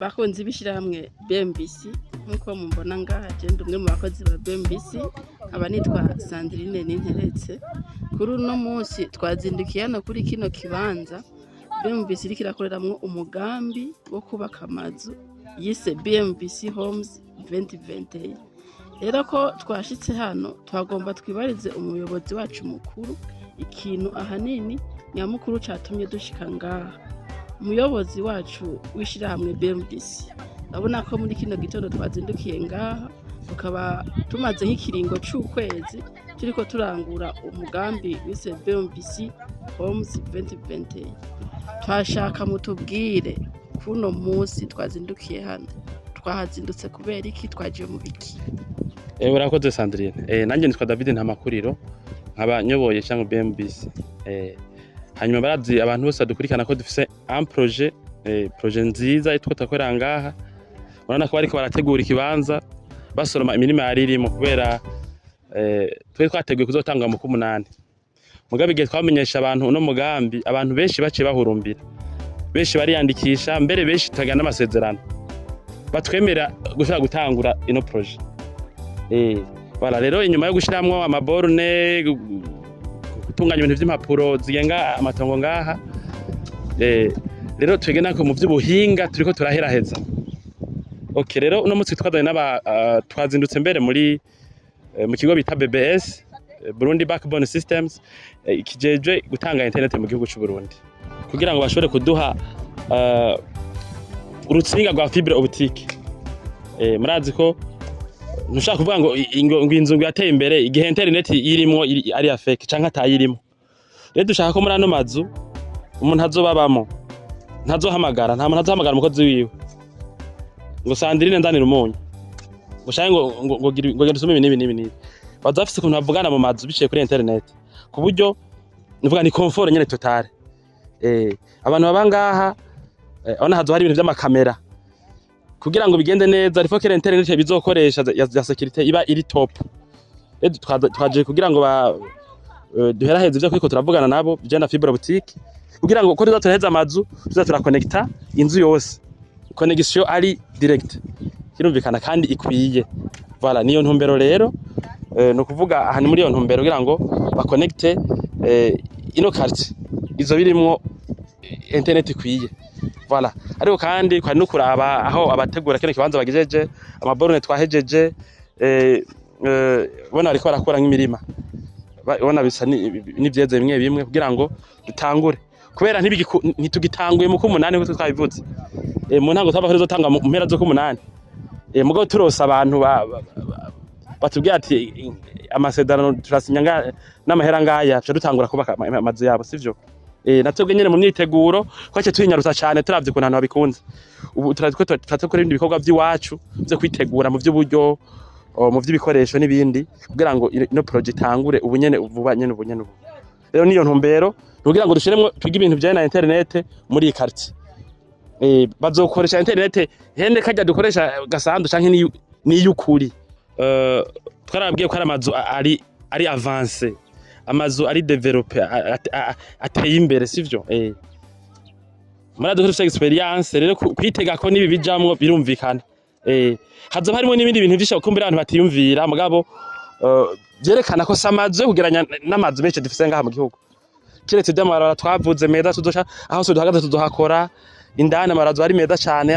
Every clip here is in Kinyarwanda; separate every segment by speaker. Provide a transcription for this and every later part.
Speaker 1: Bakunzi b'ishirahamwe BMBC nkuko mumbona ngaha je ndi umwe mu bakozi ba BMBC aba nitwa Sandrine Ninteretse. Kuri uno munsi twazindukiye hano kuri kino kibanza BMBC iriko irakoreramwo umugambi wo kubaka amazu yise BMBC Homes 2020. Rero ko twashitse hano twagomba twibarize umuyobozi wacu mukuru ikintu ahanini nyamukuru catumye dushika ngaha. Umuyobozi wacu w'ishirahamwe BMBC urabona ko muri kino gitondo twazindukiye ngaha tukaba tumaze nk'ikiringo c'ukwezi turiko turangura umugambi wise BMBC Homes 2020. Twashaka mutubwire kuno munsi twazindukiye hano twahazindutse kubera iki, twaje mu biki?
Speaker 2: Urakoze Sandrine. Nanje nitwa David Ntamakuriro nkaba nyoboye cyangwa BMBC. Hanyuma barazi abantu bose dukurikana ko dufise un projet nziza itwo takorera ngaha. Urabona ko bariko barategura ikibanza basoroma imirima yari irimo kubera twe twateguye kuzotanga mu 8. Mugabe igihe twamenyesha abantu uno mugambi abantu benshi baciye bahurumbira. Benshi bariyandikisha mbere benshi tugana amasezerano. Batwemera gushaka gutangura ino projet. Voilà rero inyuma yo gushiramwo amaborne gutunganya ibintu vy'impapuro zigenga amatongo ngaha rero twegena ko mu vy'ubuhinga turiko turaheraheza. Okay rero uno munsi twazanye twazindutse mbere muri mu kigo bita BBS Burundi Backbone Systems kijeje gutanga internet mu gihugu c'u Burundi kugira ngo bashobore kuduha urutsinga rwa fibre optique. Murazi ko ntushaka kuvuga ngo inzu yateye imbere igihe internet irimo ari fake canke atayirimo. Rero dushaka ko muri ano mazu umuntu azobabamo ntazohamagara, nta muntu azohamagara umukozi wiwe ngo Sandrine ndanira umunyu ngo shaye ngo genda usome ibi. Bazafise ukuntu bavugana mu mazu biciye kuri internet ku buryo nivuga ni comfort nyene totale. Abantu babangaha ona hazo hari ibintu vy'amakamera kugira ngo bigende neza ariko kera internet bizokoresha ya security iba iri top. Twaje kugira ngo duheraheze ivyo kwiko turavugana nabo bijana fibre optique kugira ngo ko tuzaturaheza amazu tuzatura connecta inzu yose connection ari direct kirumvikana kandi ikwiye. Voilà niyo ntumbero rero no kuvuga aha ni muri iyo ntumbero kugira ngo ba connecte ino quartier izo birimwo internet ikwiye. Voilà ariko kandi kwa nukuraba aho abategura kene kibanza bagijeje amaborone twahejeje bona ariko barakora nk'imirima bona bisa n'ivyeze bimwe bimwe kugira ngo dutangure kubera ntitugitanguye mu 8 ko twabivuze. Mu ntango twaba kuzotanga mu mpera zo 8 mugabo turose abantu batubwiye ati amasedano turasinya n'amahera ngaya cyo dutangura kubaka amazu yabo sivyo. Natwebwe nyene mu myiteguro kwace tuyinyarutsa cyane turavye ko ntantu babikunze. Ubu turakora ibindi bikorwa by'iwacu byo kwitegura mu by'uburyo mu by'ibikoresho n'ibindi kugira ngo ino project itangure ubu nyene vuba nyene ubu. Rero niyo ntumbero kugira ngo dushiremo twiga ibintu bya internet muri iyi quartier. Bazokoresha internet hende kajya dukoresha gasandu canke ni yukuri. Twarabwiye ko ari amazu ari avance, amazu ari developer ateye imbere sivyo. Murado dufite experience rero kwitega ko nibi bijamwo birumvikana. Hazo harimo n'ibindi bintu byisha kumbira abantu batiyumvira mugabo byerekana ko samazu kugeranya n'amazu menshi dufise ngaha mu gihugu. Kiretse by'amarara twavuze meza tudosha aho so duhagaze tudohakora indana amarazo ari meza cyane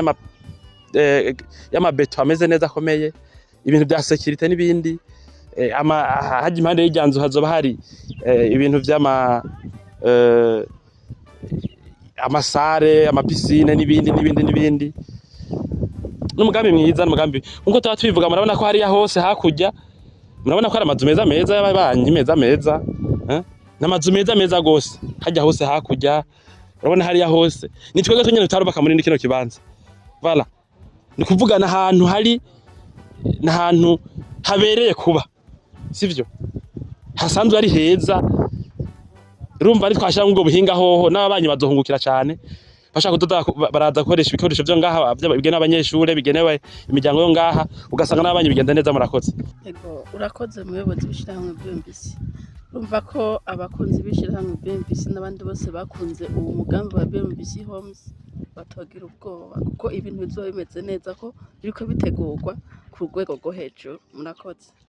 Speaker 2: y'amabeto ameze neza akomeye ibintu bya security n'ibindi haje impande y'ijyanzu hazoba hari ibintu by'ama amasare amapisine n'ibindi n'umugambi mwiza n'umugambi nkuko tubivuga murabona ko hari hose hakujya murabona ko ari amazu meza y'abanyi meza n'amazu meza gose hajya hose hakujya urabona hari hose ni twege tunyene tutarubaka muri kino kibanza. Voilà ni kuvugana ahantu hari n'ahantu habereye kuba sivyo hasanzwe ari heza. Urumva ari twashaka ngo buhinga hoho n'abanyi bazohungukira cyane bashaka kudoda baraza gukoresha ibikoresho byo ngaha bigena abanyeshure bigenewe imiryango yo ngaha ugasanga n'abanyi bigenda neza. Murakoze.
Speaker 1: Ego urakoze muyobozi w'ishirahamwe BMBC. Urumva ko abakunzi b'ishirahamwe BMBC n'abandi bose bakunze uwo mugambi wa BMBC Homes batogira ubwoba kuko ibintu bizoba bimeze neza ko biriko bitegurwa ku rwego rwo hejuru. Murakoze.